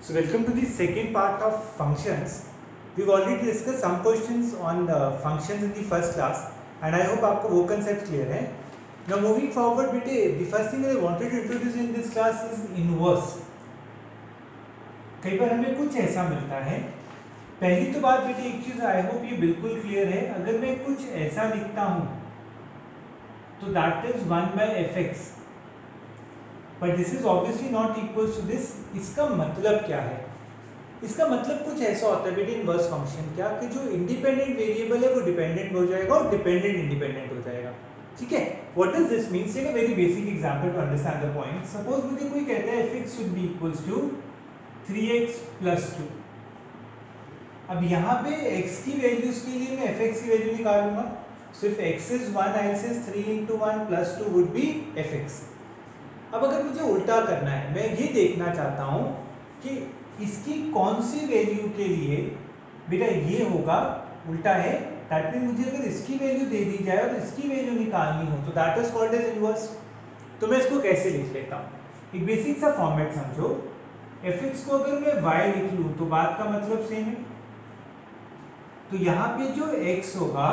So welcome to the second part of functions. We've already discussed some questions on functions in the first class and I hope आपको वो concept clear है. Now moving forward बेटे, the first thing I wanted to introduce in this class is inverse. कई बार हमें कुछ ऐसा मिलता है. पहली तो बात बेटे एक चीज आई होप ये बिल्कुल क्लियर है. अगर मैं कुछ ऐसा लिखता हूँ तो that is 1 by fx. But this is obviously not equals to this. इसका मतलब क्या है? इसका मतलब कुछ ऐसा होता है बेटे इनवर्स फंक्शन क्या कि जो इंडिपेंडेंट वेरिएबल है वो डिपेंडेंट हो जाएगा और डिपेंडेंट इंडिपेंडेंट हो जाएगा. ठीक है. What does this mean? Take a very basic example to understand the point. Suppose मुझे कोई कहता है fx should be equals to 3x + 2. अब यहाँ पे x की वैल्यूज के लिए मैं fx की वैल्यू निकालूंगा. So if x is 1 I say 3 * 1 + 2 would be fx. अब अगर मुझे उल्टा करना है, मैं ये देखना चाहता हूँ कि इसकी कौन सी वैल्यू के लिए बेटा ये होगा उल्टा है. दैट मीन मुझे अगर इसकी वैल्यू दे दी जाए और इसकी वैल्यू निकालनी हो तो that is called as inverse. तो मैं इसको कैसे लिख लेता हूँ? एक बेसिक सा फॉर्मेट समझो. fx को अगर मैं y लिख लूँ तो बात का मतलब सेम है. तो यहाँ पे जो x होगा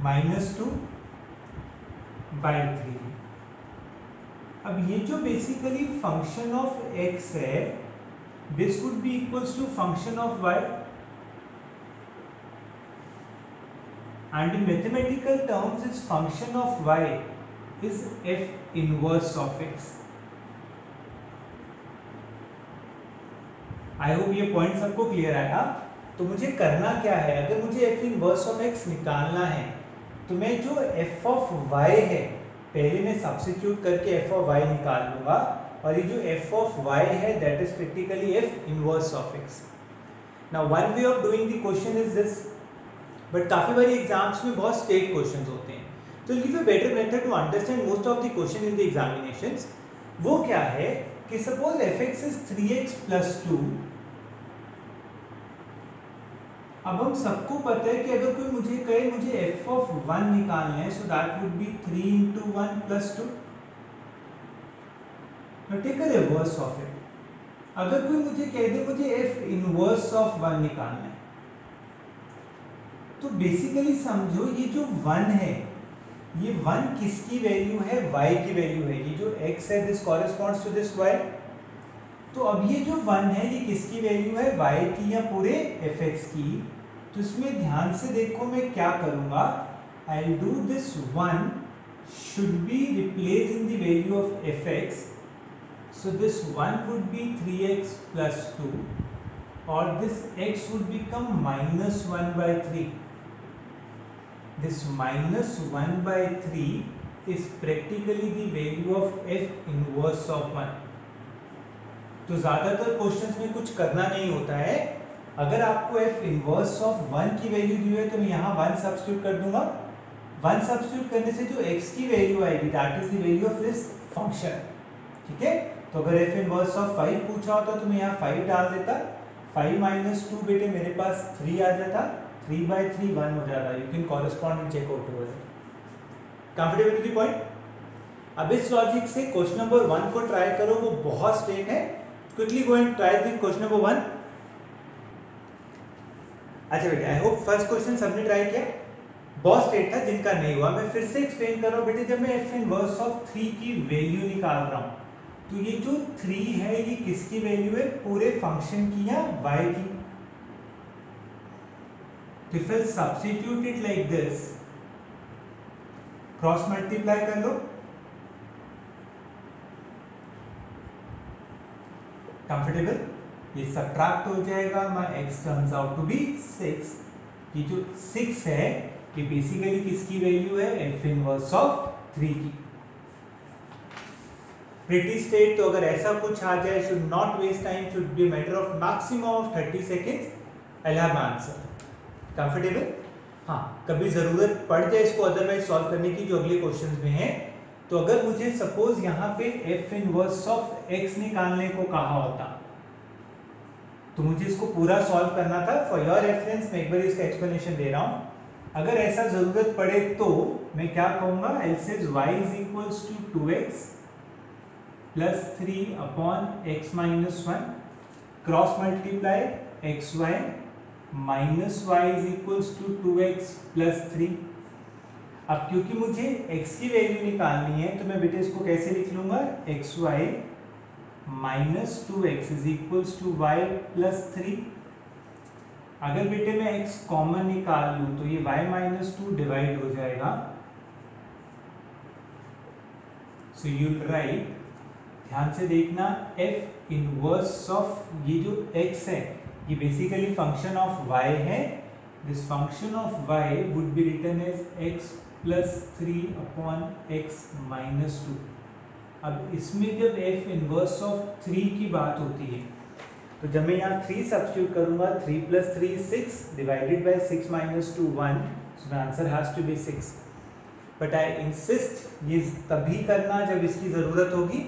-2 by 3. अब ये जो बेसिकली फंक्शन ऑफ x है, this would be equals to function of y and in mathematical terms is function of y is f inverse of x. I hope ये पॉइंट सबको क्लियर आया. तो मुझे करना क्या है, अगर मुझे f इनवर्स ऑफ x निकालना है तो मैं जो f ऑफ y है पहले मैं सब्स्टिट्यूट करके f ऑफ y निकाल लूंगा और ये जो f ऑफ y है that is practically f inverse of x. Now one way of doing the question is this, but काफी बारी एग्जाम्स में बहुत स्टेट क्वेश्चंस होते हैं. तो give a better method to understand most of the question in the examinations. वो क्या है कि सपोज fx इज 3x + 2. अब हम सबको पता है कि अगर कोई मुझे कहे मुझे f ऑफ 1 निकालना है so that would be 3 * 1 + 2. Now take a reverse of it. अगर कोई मुझे कह दे मुझे f इनवर्स ऑफ 1 निकालना है तो बेसिकली समझो ये जो 1 है ये 1 किसकी वैल्यू है? y की वैल्यू है. ये जो x है this corresponds to this y. तो अब ये जो 1 है ये किसकी वैल्यू है? y की या पूरे fx की. तो इसमें ध्यान से देखो मैं क्या करूंगा. I will do this 1 should be replace in the value of fx. So this 1 would be 3x + 2 और this x would become -1 by 3. This -1 by 3 is practically the value of f inverse of 1. तो ज्यादातर questions में कुछ करना नहीं होता है. अगर आपको f इनवर्स ऑफ 1 की वैल्यू दी है तो मैं यहाँ 1 सब्स्टिट्यूट कर दूंगा. 1 सब्स्टिट्यूट करने से जो x की वैल्यू आएगी that is the value of this function. ठीक है. तो अगर f इनवर्स ऑफ 5 पूछा होता तो मैं यहाँ 5 डाल देता. 5 - 2 बेटे मेरे पास 3 आ जाता. 3 by 3 1 हो जाता. You can correspond and check out over. Comfortable with the point? अब इस लॉजिक से क्वेश्चन नंबर 1 को ट्राई करो. वो बहुत स्ट्रेट है. Quickly go and try the question number 1. अच्छा बेटे आई होप फर्स्ट क्वेश्चन सबने ट्राई किया. बहुत स्ट्रेट था. जिनका नहीं हुआ मैं फिर से एक्सप्लेन कर रहा हूं बेटे. जब मैं f इनवर्स ऑफ 3 की वैल्यू निकाल रहा हूं तो ये जो 3 है ये किसकी वैल्यू है? पूरे फंक्शन की या y की. If I substitute it like this, cross multiply कर लो. कंफर्टेबल? ये सब्ट्रैक्ट हो जाएगा. my x turns out to be 6. ये जो 6 है ये बेसिकली किसकी वैल्यू है? f इनवर्स ऑफ 3 की. Pretty state. तो अगर ऐसा कुछ आ जाए should not waste time, should be matter of maximum of 30 seconds. I will have my answer. Comfortable? हाँ. कभी जरूरत पड़ जाए इसको अदरवाइज सॉल्व करने की जो अगले क्वेश्चंस में है. तो अगर मुझे सपोज यहाँ पे f इनवर्स ऑफ x निकालने को कहा होता तो मुझे इसको पूरा सॉल्व करना था. फॉर योर रेफरेंस मैं एक बार इसका एक्सप्लेनेशन दे रहा हूँ. अगर ऐसा जरूरत पड़े तो मैं क्या कहूंगा? else is y is equals to 2x plus 3 upon x minus 1 cross multiply x y minus y is equals to 2x plus 3। अब क्योंकि मुझे x की वैल्यू निकालनी है तो मैं बेटे इसको कैसे लिख लूंगा, x y minus 2x is equals to y plus 3। अगर बेटे मैं x कॉमन निकाल लूं तो ये y माइनस 2 डिवाइड हो जाएगा। सो यू राइट, ध्यान से देखना, f इनवर्स ऑफ ये जो x है ये बेसिकली फंक्शन ऑफ y है। This function of y would be written as x plus 3 upon x minus 2। अब इसमें जब f इनवर्स ऑफ 3 की बात होती है तो जब मैं यहाँ 3 सब्स्टिट्यूट करूंगा, 3 plus 3 6 divided by 6 minus 2 1, so my answer has to be 6। But I insist ये तभी करना जब इसकी ज़रूरत होगी।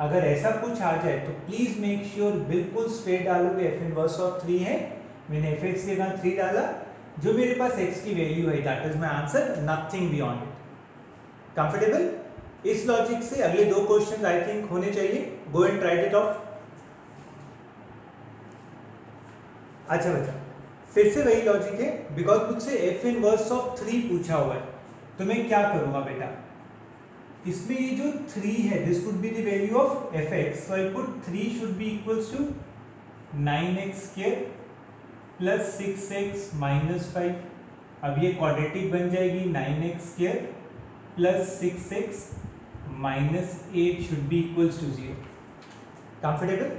अगर ऐसा कुछ आ जाए तो प्लीज़ मेक श्योर बिल्कुल स्ट्रेट डालोगे, f इनवर्स ऑफ 3 है, मैंने fx के यहाँ 3 डाला, जो मेरे पास x की वैल्यू है that is my answer, nothing beyond it. Comfortable? इस लॉजिक से अगले 2 क्वेश्चन आई थिंक होने चाहिए। Go and try it of. अच्छा बच्चा, फिर से वही लॉजिक है, बिकॉज मुझसे f इनवर्स ऑफ 3 पूछा हुआ है तो मैं क्या करूंगा बेटा, इसमें ये जो 3 है this would be the value of fx, so I put 3 should be equals to 9x square plus 6x minus 5। अब ये क्वाड्रेटिक बन जाएगी, 9x square plus 6x minus 8 should be equals to 0। Comfortable?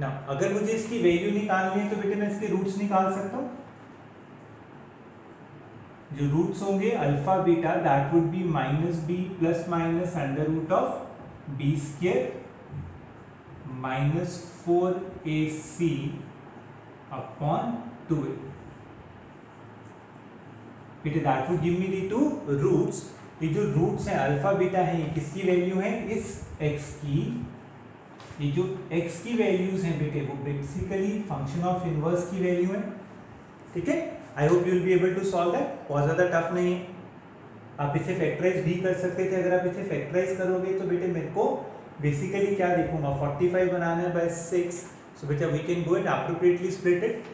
ना अगर मुझे इसकी वैल्यू निकालनी है तो बेटे मैं इसके रूट्स निकाल सकता हूँ। जो रूट्स होंगे alpha beta that would be minus b plus minus under root of b square minus 4ac upon 2a। बेटे that would give me the 2 roots. ये जो रूट्स हैं अल्फा बीटा है ये किसकी वैल्यू है, इस x की। ये जो x की वैल्यूज हैं बेटे वो बेसिकली फंक्शन ऑफ इनवर्स की वैल्यू है। ठीक है, I hope you will be able to solve that. बहुत ज़्यादा टफ नहीं है, आप इसे फैक्टराइज भी कर सकते थे। अगर आप इसे फैक्टराइज करोगे तो बेटे मेरे को बेसिकली क्या देखूंगा, 45 बनाना है बाय 6, सो बेटा we can go and appropriately split it.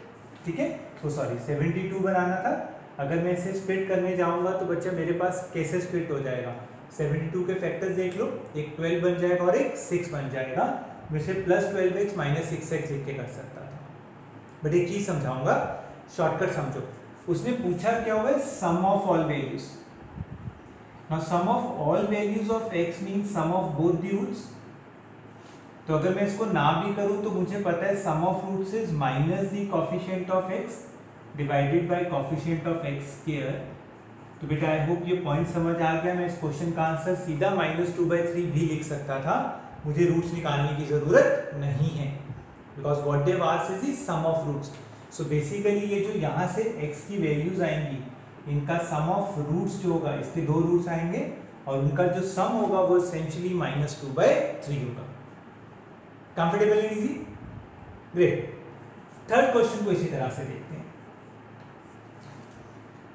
ठीक है, तो सॉरी 72 बनाना था, अगर मैं इसे स्प्लिट करने जाऊंगा तो बच्चा मेरे पास कैसे स्प्लिट हो जाएगा, 72 के फैक्टर्स देख लो, एक 12 बन जाएगा और एक 6 बन जाएगा। मैं इसे प्लस 12x माइनस 6x लिख के कर सकता था। बट एक चीज़ समझाऊंगा, शॉर्टकट समझो। उसने पूछा क्या हुआ है, sum of all values. Now sum of all values of x means sum of both the roots. तो अगर मैं इसको ना भी करूं तो मुझे पता है sum of roots is minus the coefficient of x divided by coefficient of x square. तो बेटा आई होप ये पॉइंट समझ आ गया। मैं इस क्वेश्चन का आंसर सीधा -2/3 भी लिख सकता था, मुझे रूट्स निकालने की जरूरत नहीं है, because what they asked is sum of roots. So basically ये जो यहाँ से x की वैल्यूज आएंगी इनका सम ऑफ रूट्स जो होगा, इसके 2 रूट्स आएंगे और उनका जो सम होगा वो एसेंशियली -2/3 होगा। Comfortable and easy? Great. Third question को इसी तरह से देखते हैं।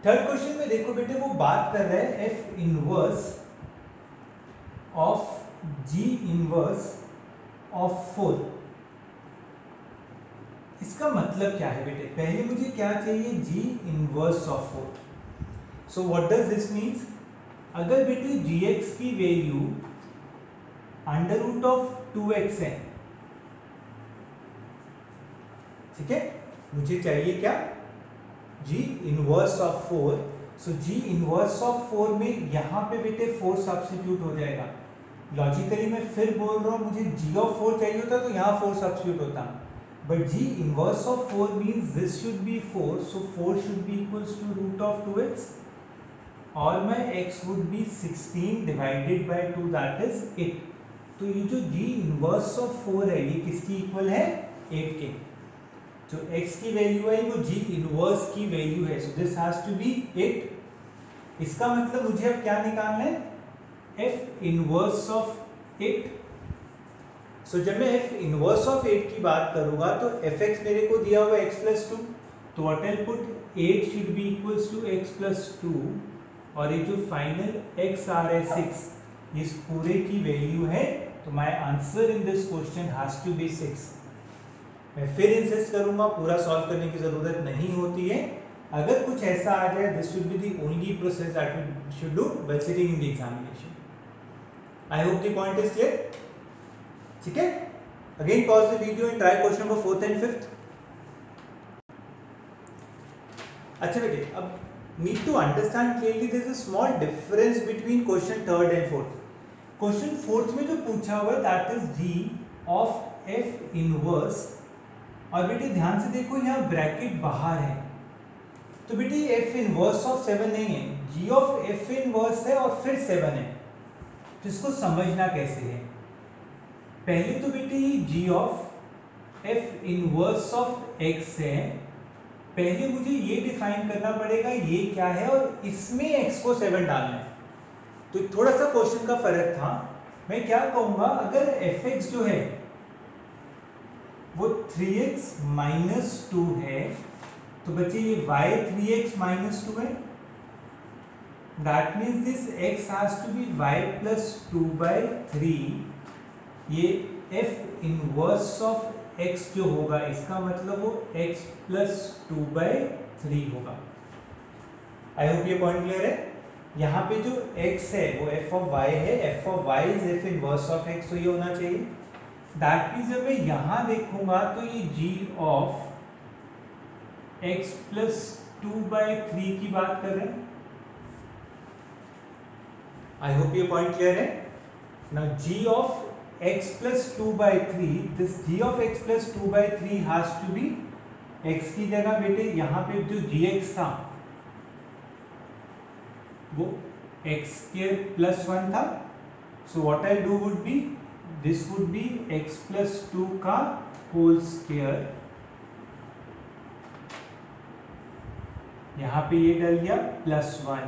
थर्ड क्वेश्चन में देखो बेटे वो बात कर रहे हैं f inverse of g inverse of 4। इसका मतलब क्या है बेटे, पहले मुझे क्या चाहिए, g inverse of 4। So what does this means, अगर बेटे gx की value under root of 2x है, ठीक है, मुझे चाहिए क्या, g inverse of 4। So g inverse of 4 में यहाँ पे बेटे 4 सब्स्टिट्यूट हो जाएगा। लॉजिकली मैं फिर बोल रहा हूँ, मुझे g ऑफ 4 चाहिए होता तो यहाँ 4 सब्स्टिट्यूट होता, but g inverse of 4 means this should be 4, so 4 should be equals to root of 2x और my x would be 16 divided by 2 that is 8। तो ये जो g इनवर्स ऑफ 4 है ये किसकी इक्वल है, 8 के। जो x की वैल्यू है वो g इनवर्स की वैल्यू है, so this has to be 8। इसका मतलब मुझे अब क्या निकालना है, f इनवर्स ऑफ 8। सो जब मैं f इनवर्स ऑफ 8 की बात करूंगा तो fx मेरे को दिया हुआ x प्लस 2, तो what I put 8 should be equals to x plus 2 और ये जो फाइनल x आ रहा है 6, इस पूरे की वैल्यू है, तो my answer in this question has to be 6। मैं फिर इंसिस्ट करूंगा, पूरा सॉल्व करने की जरूरत नहीं होती है। अगर कुछ ऐसा आ जाए, this should be the only process that we should do while sitting in the examination. I hope the point is clear. ठीक है, again pause the video and try question number 4th and 5th। अच्छा बेटे, अब need to understand clearly there is a small difference between question 3rd and 4th। Question 4th में जो पूछा हुआ है that is g of f inverse, और बेटे ध्यान से देखो यहाँ ब्रैकेट बाहर है, तो बेटे f इनवर्स ऑफ 7 नहीं है, g ऑफ f इनवर्स है और फिर 7 है। तो इसको समझना कैसे है, पहले तो बेटे ये g of f inverse of x है, पहले मुझे ये डिफाइन करना पड़ेगा ये क्या है और इसमें x को 7 डालना है। तो थोड़ा सा क्वेश्चन का फर्क था। मैं क्या कहूंगा, अगर fx जो है वो 3x माइनस 2 है, तो बच्चे ये y 3x माइनस 2 है, that means this x has to be y plus 2/3। ये f इनवर्स ऑफ x जो होगा इसका मतलब वो x प्लस 2/3 होगा। आई होप ये पॉइंट क्लियर है। यहाँ पे जो x है वो f ऑफ y है, f of y is f inverse of x, तो ये होना चाहिए। दैट मीन्स जब मैं यहाँ देखूंगा तो ये g ऑफ x प्लस 2/3 की बात कर रहे हैं। आई होप ये पॉइंट क्लियर है। Now g of x plus 2/3, this g of x plus 2/3 has to be x की जगह बेटे यहाँ पे जो gx था वो x square plus 1 था, so what I'll do would be this would be x plus 2 का whole square, यहाँ पे ये डल गया plus 1,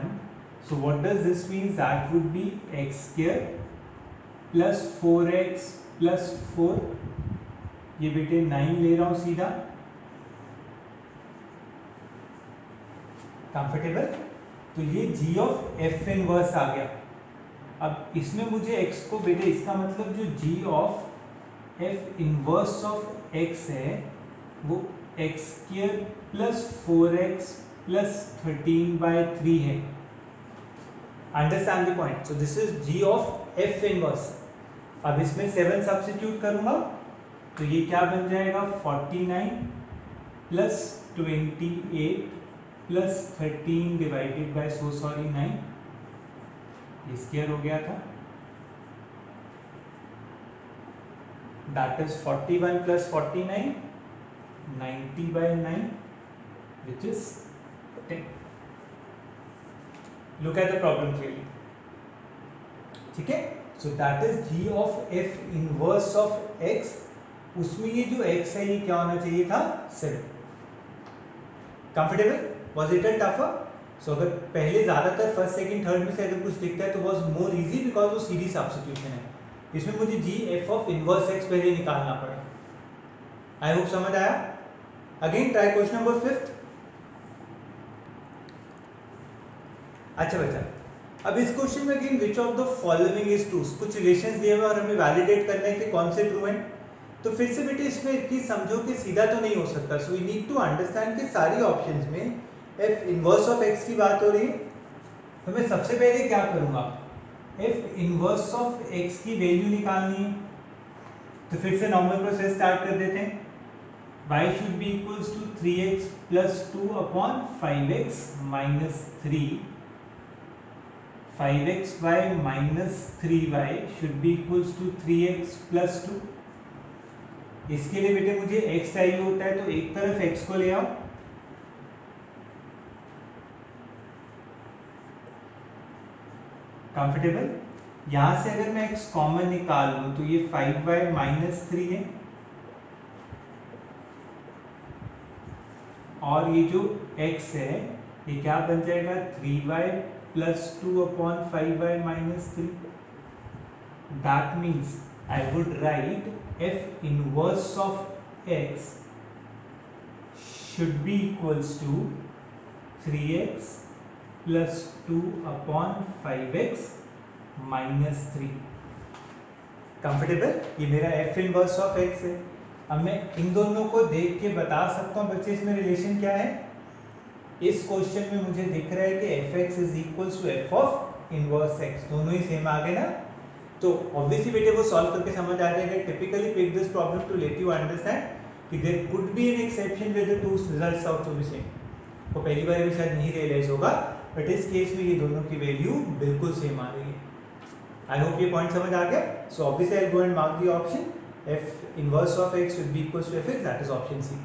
so what does this mean, that would be x square plus 4x plus 4, ये बेटे 9 ले रहा हूं सीधा, कंफर्टेबल। तो ये g ऑफ f इनवर्स आ गया। अब इसमें मुझे x को बेटे, इसका मतलब जो g of f inverse of x है वो x square plus 4x plus 13/3 है। Understand the point. So this is g of f inverse. अब इसमें 7 सब्स्टिट्यूट करूंगा तो ये क्या बन जाएगा, 49 प्लस 28 प्लस 13 डिवाइडेड बाय 9, ये स्क्वायर हो गया था, that is 41 plus 49, 90/9 which is 10। Look at the problem clearly. ठीक है, so that is g of f inverse of x, उसमें ये जो x है ये क्या होना चाहिए था, 7। Comfortable, was it tougher? So अगर पहले ज्यादातर फर्स्ट सेकंड थर्ड में से अगर कुछ दिखता है तो वाज मोर इजी बिकॉज वो सीरीज सब्स्टिट्यूशन है। इसमें मुझे g f of inverse x पहले निकालना पड़ा। आई होप समझ आया। Again try question number 5th। अच्छा बच्चा, अब इस क्वेश्चन में again which of the following is true, कुछ रिलेशंस दिए हुए और हमें वैलिडेट करना है कि कौन से ट्रू हैं। तो फिर से बेटे इसमें प्लीज समझो कि सीधा तो नहीं हो सकता, so we need to understand कि सारी ऑप्शंस में f इनवर्स ऑफ x की बात हो रही है। तो मैं सबसे पहले क्या करूंगा, f इनवर्स ऑफ x की वैल्यू निकालनी है। तो फिर से नॉर्मल प्रोसेस स्टार्ट कर देते हैं। y should be equals to 3x plus 2/5x minus 3, 5xy minus 3y should be equals to 3x plus 2। इसके लिए बेटे मुझे x चाहिए होता है, तो एक तरफ x को ले आओ, कंफर्टेबल। यहां से अगर मैं x कॉमन निकाल लूं तो ये 5y माइनस 3 है, और ये जो x है ये क्या बन जाएगा, 3y plus 2/5y minus 3। That means I would write f inverse of x should be equals to 3x plus 2/5x minus 3। Comfortable, ये मेरा f इनवर्स ऑफ x है। अब मैं इन दोनों को देख के बता सकता हूँ बच्चे इसमें रिलेशन क्या है। इस क्वेश्चन में मुझे दिख रहा है कि fx is equals to f of inverse x, दोनों ही सेम आ गए ना। तो ऑब्वियसली बेटे वो सॉल्व करके समझ आ जाएगा। Typically pick this problem to let you understand कि there could be an exception where the two results are to be same. तो पहली बार भी शायद नहीं रियलाइज होगा, बट इस केस में ये दोनों की वैल्यू बिल्कुल सेम आ रही है। आई होप ये पॉइंट समझ आ गया। So obviously I will go and mark the option f inverse of x should be equals to fx, that is option C।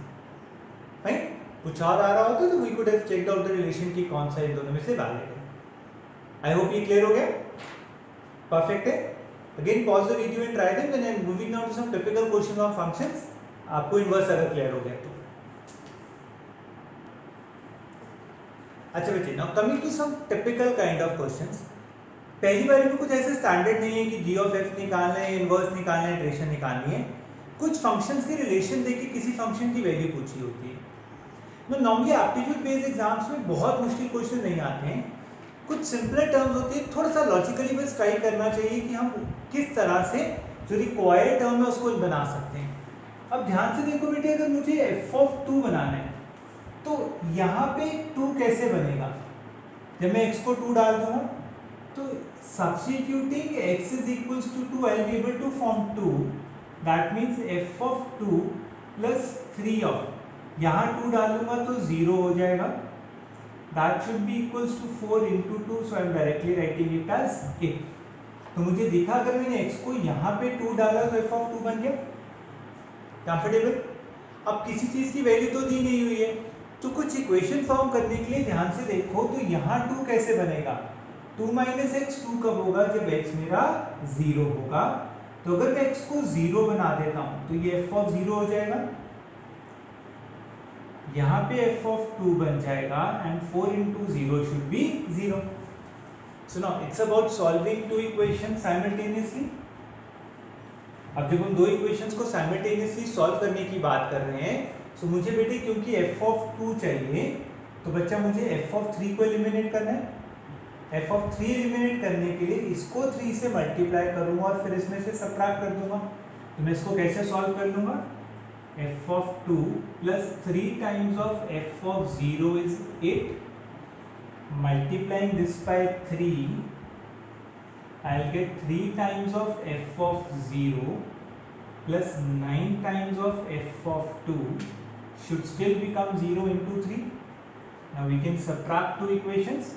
Fine. कुछ और आ रहा होता तो we could have checked out the relation की कौन सा इन दोनों में से वैलिड है। आई होप ये क्लियर हो गया, परफेक्ट है। Again pause the video and try them, then I am moving now to some typical question on functions. आपको इनवर्स अगर क्लियर हो गया तो अच्छा बच्चे, now coming to some typical kind of questions. पहली बार में कुछ ऐसे स्टैंडर्ड नहीं है कि g ऑफ f निकालना है, इनवर्स निकालना है, इटरेशन निकालनी है। कुछ फंक्शंस के रिलेशन देके किसी फंक्शन की वैल्यू पूछी होती है। तो नॉर्मली एप्टीट्यूड बेस्ड एग्जाम्स में बहुत मुश्किल क्वेश्चन नहीं आते हैं, कुछ सिंपलर टर्म्स होती है। थोड़ा सा लॉजिकली बस ट्राई करना चाहिए कि हम किस तरह से जो रिक्वायर्ड टर्म है उसको बना सकते हैं। अब ध्यान से देखो बेटे, अगर मुझे f ऑफ 2 बनाना है तो यहाँ पे 2 कैसे बनेगा। जब मैं x को 2 डाल दूंगा तो substituting x is equals to 2, I'll be able to form 2, that means f of 2 plus 3 of, यहाँ 2 डालूंगा तो 0 हो जाएगा, that should be equals to 4 into 2, so I'm directly writing it as 8। तो मुझे दिखा अगर मैंने x को यहाँ पे 2 डाला तो f of 2 बन गया। कंफर्टेबल। अब किसी चीज की वैल्यू तो दी नहीं हुई है, तो कुछ इक्वेशन फॉर्म करने के लिए ध्यान से देखो तो यहाँ 2 कैसे बनेगा। 2 माइनस एक्स 2 कब होगा, जब x मेरा 0 होगा। तो अगर मैं x को 0 बना देता हूं तो ये f ऑफ 0 हो जाएगा, यहाँ पे f ऑफ 2 बन जाएगा and 4 into 0 should be 0। So now it's about solving two equation simultaneously. अब जब हम दो इक्वेशंस को साइमल्टेनियसली सॉल्व करने की बात कर रहे हैं, तो मुझे बेटे क्योंकि f ऑफ 2 चाहिए तो बच्चा मुझे f ऑफ 3 को एलिमिनेट करना है। f ऑफ 3 एलिमिनेट करने के लिए इसको 3 से मल्टीप्लाई करूंगा और फिर इसमें से सबट्रैक्ट कर दूंगा। तो मैं इसको कैसे सॉल्व कर लूंगा, f of 2 plus 3 times of f of 0 is 8, multiplying this by 3 I'll get 3 times of f of 0 plus 9 times of f of 2 should still become 0 into 3. Now we can subtract two equations.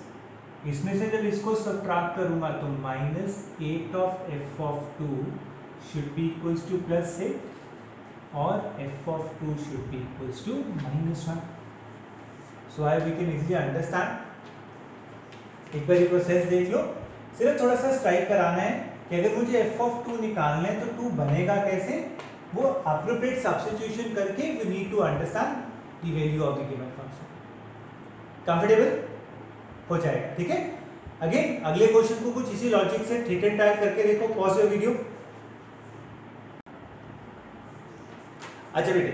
इसमें से जब इसको subtract करूँगा तो minus 8 of f of 2 should be equals to plus 6 और f of 2 should be equals to minus 1. So I we can easily understand. एक बार ये process देख लो, सिर्फ थोड़ा सा स्ट्राइक कराना है कि अगर मुझे f ऑफ 2 निकालना है तो 2 बनेगा कैसे, वो एप्रोप्रिएट सब्स्टिट्यूशन करके we need to understand the value of the given function. Comfortable हो जाएगा, ठीक है। अगेन अगले क्वेश्चन को कुछ इसी लॉजिक से ठीक एंड टाइप करके देखो, पॉज योर वीडियो। अच्छा बेटे,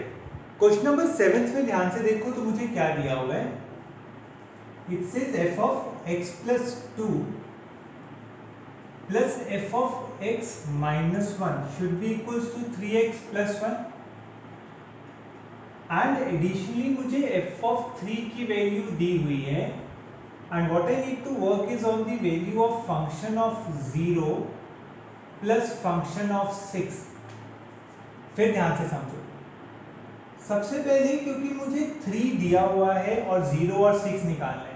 क्वेश्चन नंबर 7 में ध्यान से देखो तो मुझे क्या दिया हुआ है। It says f of x plus 2 plus f of x minus 1 should be equals to 3x plus 1 and additionally मुझे f of 3 की वैल्यू दी हुई है and what I need to work is on the value of function of 0 plus function of 6। फिर ध्यान से समझो, सबसे पहले क्योंकि मुझे 3 दिया हुआ है और 0 और 6 निकालना है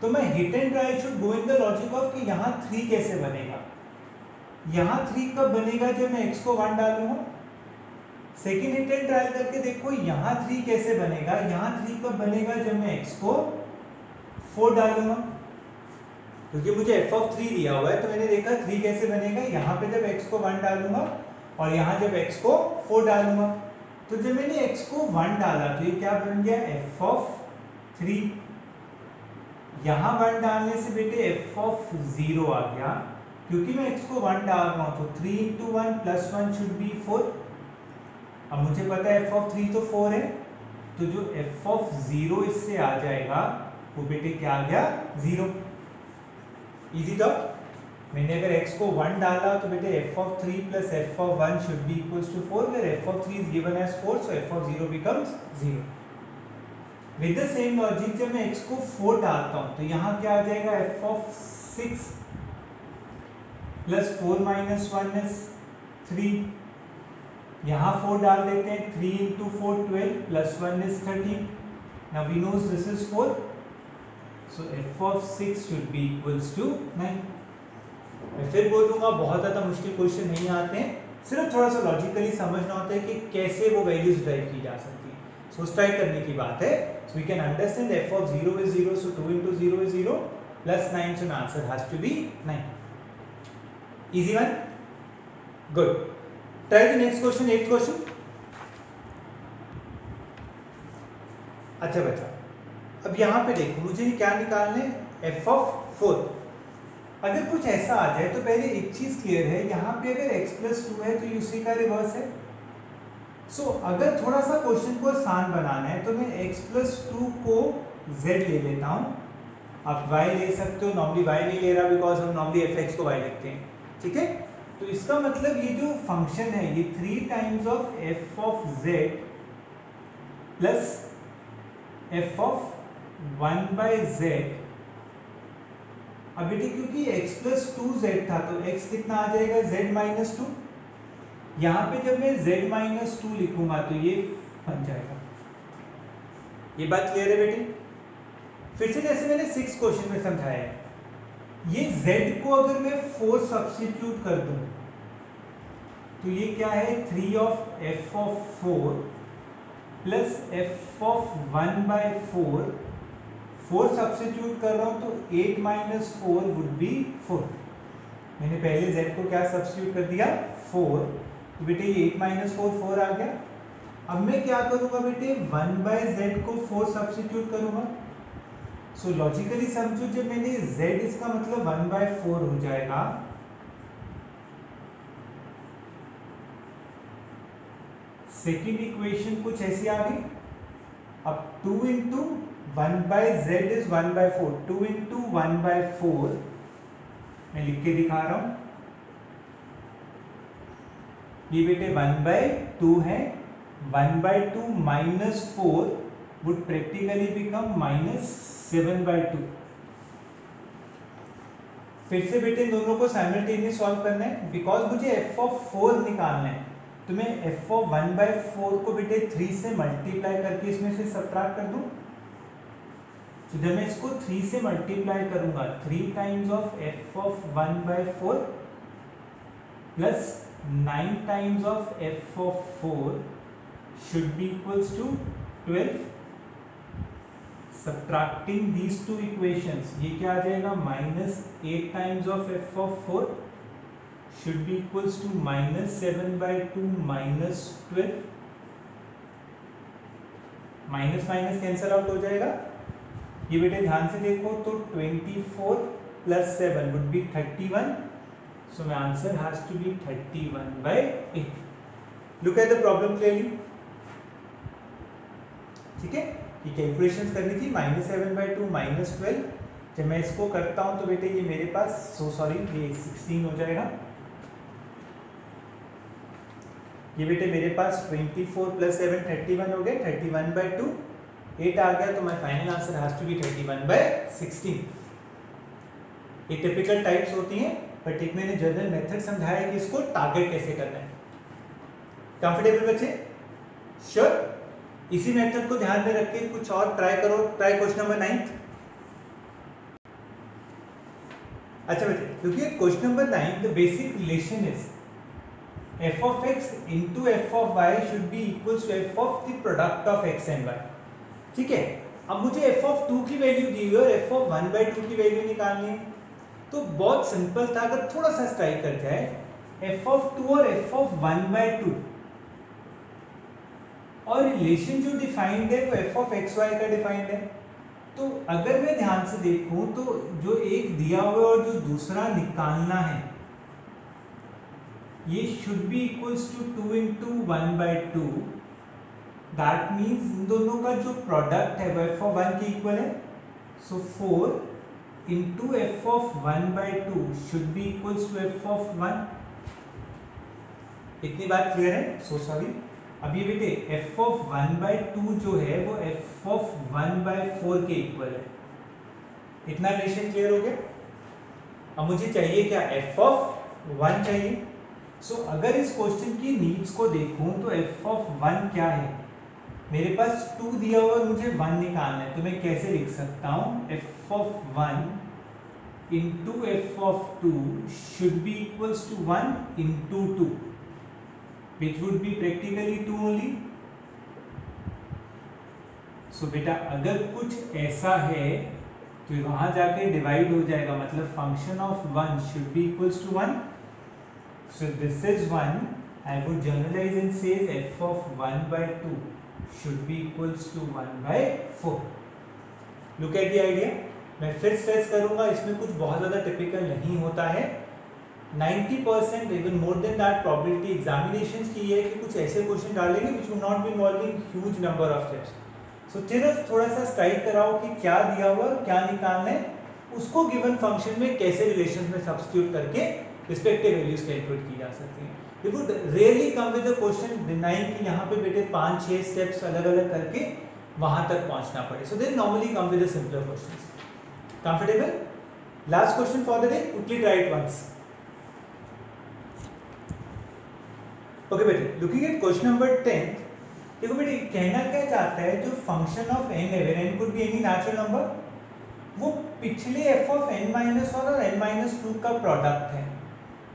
तो मैं hit and try should go in the logic of कि यहाँ 3 कैसे बनेगा। यहाँ 3 कब बनेगा, जब मैं x को 1 डालूंगा। सेकेंड हिट एंड ट्रायल करके देखो यहाँ 3 कैसे बनेगा, यहाँ 3 कब बनेगा, जब मैं x को 4 डालूंगा। क्योंकि मुझे f ऑफ 3 दिया हुआ है तो मैंने देखा 3 कैसे बनेगा, यहाँ पे जब x को 1 डालूंगा और यहाँ जब x को 4 डालूंगा। तो जब मैंने x को 1 डाला तो ये क्या बन गया, f ऑफ 3। यहाँ 1 डालने से बेटे f ऑफ 0 आ गया, क्योंकि मैं x को 1 डाल रहा हूँ तो 3 into 1 plus 1 should be 4। अब मुझे पता है f ऑफ 3 तो 4 है, तो जो f ऑफ 0 इससे आ जाएगा वो बेटे क्या आ गया, 0। इजी था, मैंने अगर x को 1 डाला तो बेटे f of 3 plus f of 1 should be equals to 4, where f of 3 is given as 4, so f of 0 becomes 0. With the same logic जब मैं x को 4 डालता हूँ तो यहाँ क्या आ जाएगा, f of 6 plus 4 minus 1 is 3. यहाँ 4 डाल देते हैं, 3 into 4 12 plus 1 is 13. Now we know this is 4, so f of 6 should be equals to 9. मैं फिर बोलूँगा बहुत ज़्यादा मुश्किल क्वेश्चन नहीं आते हैं, सिर्फ थोड़ा सा लॉजिकली समझना होता है कि कैसे वो वैल्यूज ड्राइव की जा सकती है. सो स्ट्राइक करने की बात है. So we can understand f of 0 is 0, so 2 into 0 is 0 plus 9, so my answer has to be 9. Easy one? Good. Try the next question, 8th question. अच्छा बच्चा, अब यहाँ पे देखो मुझे क्या निकालना है, f of 4. अगर कुछ ऐसा आ जाए तो पहले एक चीज क्लियर है, यहाँ पे अगर x plus 2 है तो उसी का रिवर्स है. सो अगर थोड़ा सा क्वेश्चन को आसान बनाना है तो मैं x plus 2 को z ले लेता हूँ. आप y ले सकते हो, नॉर्मली y नहीं ले रहा बिकॉज हम नॉर्मली fx को y लिखते हैं. ठीक है, तो इसका मतलब ये जो फंक्शन है ये 3 times of f of z plus f of 1 by z. अब बेटे क्योंकि x plus 2z था तो x कितना आ जाएगा, z minus 2. यहाँ पे जब मैं z minus 2 लिखूंगा तो ये बन जाएगा. ये बात क्लियर है बेटे? फिर से जैसे मैंने 6 क्वेश्चन में समझाया है, ये z को अगर मैं 4 सब्स्टिट्यूट कर दूं तो ये क्या है, 3 of f of 4 plus f of 1 by 4. 4 substitute कर रहा हूं तो 8 minus 4 would be 4. मैंने पहले z को क्या सब्स्टिट्यूट कर दिया, 4. तो बेटे ये 8 minus 4 4 आ गया. अब मैं क्या करूंगा बेटे, 1 by z को 4 सब्स्टिट्यूट करूंगा. सो लॉजिकली समझो, जब मैंने z इसका मतलब 1 by 4 हो जाएगा. सेकेंड इक्वेशन कुछ ऐसी आ गई. अब 2 into 1 by z is 1 by 4. 2 into 1 by 4 मैं लिख के दिखा रहा हूं. ये बेटे 1 by 2 है. 1 by 2 minus 4 would practically become minus 7 by 2. फिर से बेटे दोनों को साइमल्टेनियस सॉल्व करना है बिकॉज मुझे f of 4 निकालना है. तो मैं f of 1 by 4 को बेटे 3 से मल्टीप्लाई करके इसमें से सबट्रैक्ट कर दूं. तो जब मैं इसको 3 से मल्टीप्लाई करूंगा, 3 times of f of 1 by 4 plus 9 times of f of 4 should be equals to 12. Subtracting these two equations, ये क्या आ जाएगा, minus 8 times of f of 4 should be equals to minus 7 by 2 minus 12. Minus minus cancel out हो जाएगा. ये बेटे ध्यान से देखो तो 24 plus 7 would be 31. So my answer has to be 31 by 8. Look at the problem clearly. ठीक है, ये कैलकुलेशंस करनी थी. -7 by 2 minus 12. जब मैं इसको करता हूं तो बेटे ये मेरे पास ये 16 हो जाएगा. ये बेटे मेरे पास 24 plus 7 31 हो गया. 31 by 2 8 आ गया. तो my final answer has to be 31 by 16. ये टिपिकल टाइप्स होती हैं, बट एक मैंने जनरल मेथड समझाया कि इसको टारगेट कैसे करना है. कंफर्टेबल बच्चे? श्योर. इसी मेथड को ध्यान में रख के कुछ और ट्राई करो. Try question number 9. अच्छा बच्चे, क्योंकि question number 9 the basic relation is f of x into f of y should be equals to f of the product of x and y. ठीक है, अब मुझे f of 2 की value दी हुई है और f of 1 by 2 की value निकालनी है. तो बहुत सिंपल था, अगर थोड़ा सा स्ट्राइक कर जाए, f of 2 और f of 1 by 2 और रिलेशन जो डिफाइंड है वो f of x y का डिफाइंड है. तो अगर मैं ध्यान से देखूं तो जो एक दिया हुआ है और जो दूसरा निकालना है, ये should be equals to 2 into 1 by 2. That means in दोनों का जो प्रोडक्ट है वो f of 1 के इक्वल है. सो 4 into f of 1 by 2 should be equals to f of 1. इतनी बात क्लियर है? सो सॉरी, अब ये बेटे f of 1 by 2 जो है वो f of 1 by 4 के इक्वल है. इतना रिलेशन क्लियर हो गया? अब मुझे चाहिए क्या? f of 1 चाहिए. सो अगर इस क्वेश्चन की नीड्स को देखूं तो f of 1 क्या है? मेरे पास 2 दिया हुआ है, मुझे 1 निकालना है, तो मैं कैसे लिख सकता हूँ? f of 1 into f of 2 should be equals to 1 into 2, which would be practically 2 only. So बेटा अगर कुछ ऐसा है तो वहां जाके डिवाइड हो जाएगा, मतलब function of 1 should be equals to 1. So this is 1. I would generalize and say f of 1 by 2 should be equals to 1 by 4. Look at the idea. मैं फिर स्ट्रेस करूंगा, इसमें कुछ बहुत ज़्यादा टिपिकल नहीं होता है. 90% even more than that probability examinations की है कि कुछ ऐसे क्वेश्चन डालेंगे which will not be involving huge number of steps. So सिर्फ थोड़ा सा स्ट्राइक कराओ कि क्या दिया हुआ और क्या निकालना है, उसको गिवन फंक्शन में कैसे रिलेशन में सब्स्टिट्यूट करके रिस्पेक्टिव वैल्यूज कैलकुलेट की जा सकती हैं. You would rarely come with a question denying कि यहाँ पे बेटे 5-6 स्टेप्स अलग अलग करके वहां तक पहुंचना पड़े. So they normally come with a simpler questions. Comfortable? Last question for the day, quickly try it once. Okay बेटे, लुकिंग एट क्वेश्चन नंबर 10. देखो बेटे कहना क्या चाहता है, जो फंक्शन ऑफ n है, where n could be any natural number, वो पिछले f of n minus 1 और n minus 2 का प्रोडक्ट है.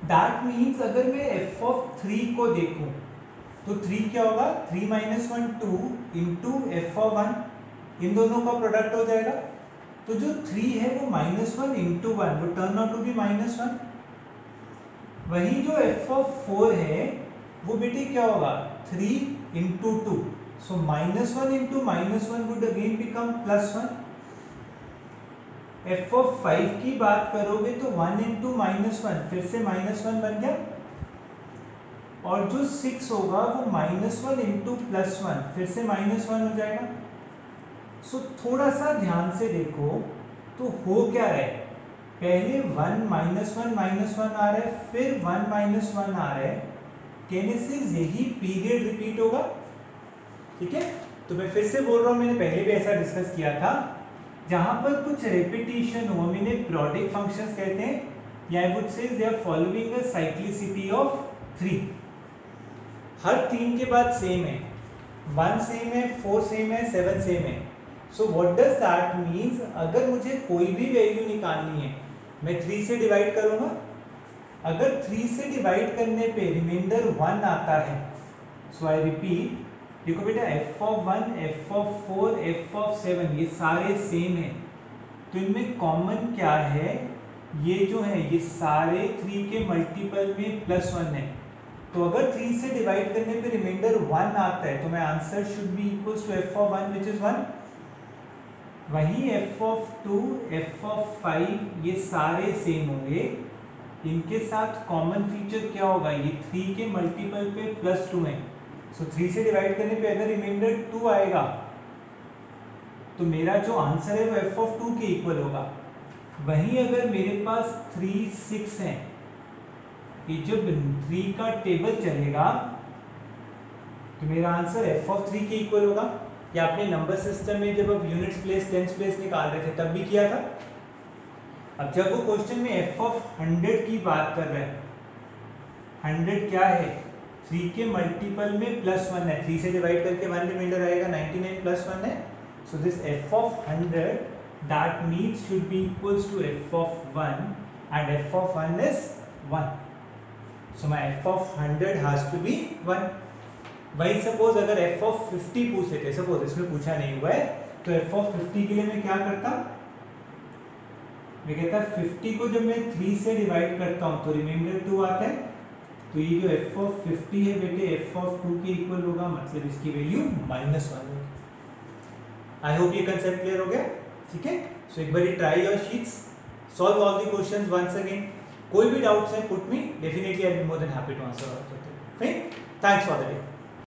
दैट मीन्स अगर मैं f of 3 को देखूं तो 3 क्या होगा? 3 minus 1 2 into f of 1, इन दोनों का प्रोडक्ट हो जाएगा. तो जो 3 है वो -1 into 1, वो टर्न आउट टू बी -1. वही जो f of 4 है वो बेटे क्या होगा? 3 into 2. So -1 into -1 would again become +1. f of 5 की बात करोगे तो 1 into -1 फिर से -1 बन गया, और जो 6 होगा वो -1 into +1 फिर से -1 हो जाएगा. सो थोड़ा सा ध्यान से देखो तो हो क्या रहा है, पहले 1 -1 आ रहा है, फिर 1 -1 आ रहा है. कहने से यही पीरियड रिपीट होगा. ठीक है, तो मैं फिर से बोल रहा हूँ, मैंने पहले भी ऐसा डिस्कस किया था, जहां पर कुछ रेपिटेशन हो हम इन्हें पीरियोडिक फंक्शंस कहते हैं, या I would say they are following a cyclicity of 3. हर 3 के बाद सेम है, 1 सेम है, 4 सेम है, 7 सेम है. So what does that means, अगर मुझे कोई भी वैल्यू निकालनी है मैं 3 से डिवाइड करूंगा. अगर 3 से डिवाइड करने पे रिमाइंडर 1 आता है, सो आई रिपीट, देखो बेटा f of 1, f of 4, f of 7 ये सारे सेम हैं, तो इनमें कॉमन क्या है? ये जो है ये सारे 3 के मल्टीपल में +1 है. तो अगर 3 से डिवाइड करने पे रिमाइंडर 1 आता है तो मैं answer should be equals to f of 1 which is 1. वही f of 2, f of 5 ये सारे सेम होंगे, इनके साथ कॉमन फीचर क्या होगा? ये 3 के मल्टीपल पे +2 है. सो 3 से डिवाइड करने पे अगर रिमाइंडर 2 आएगा तो मेरा जो आंसर है वो f of 2 के इक्वल होगा. वहीं अगर मेरे पास 3, 6 है, ये जब 3 का टेबल चलेगा तो मेरा आंसर f of 3 के इक्वल होगा. या आपने नंबर सिस्टम में जब आप यूनिट्स प्लेस, टेंस प्लेस निकाल रहे थे तब भी किया था. अब जब वो क्वेश्चन में f of 100 की बात कर रहे हैं, 100 क्या है? 3 के मल्टीपल में +1 है, 3 से डिवाइड करके 1 रिमाइंडर आएगा, 99 +1 है. So this f of 100 that means should be equals to f of 1 and f of 1 is 1. So my f of 100 has to be 1. वही सपोज अगर f of 50 पूछ लेते, सपोज इसमें पूछा नहीं हुआ है, तो f of 50 के लिए मैं क्या करता? मैं कहता 50 को जब मैं 3 से डिवाइड करता हूं तो रिमाइंडर 2 आता है, तो ये जो f of 50 है बेटे f of 2 के इक्वल होगा, मतलब इसकी वैल्यू -1 होगी. आई होप ये कंसेप्ट क्लियर हो गया. ठीक है, सो एक बार try your sheets, solve all the questions once again. कोई भी डाउट्स है put me, definitely I will be more than happy to answer all of them. Thanks for the day.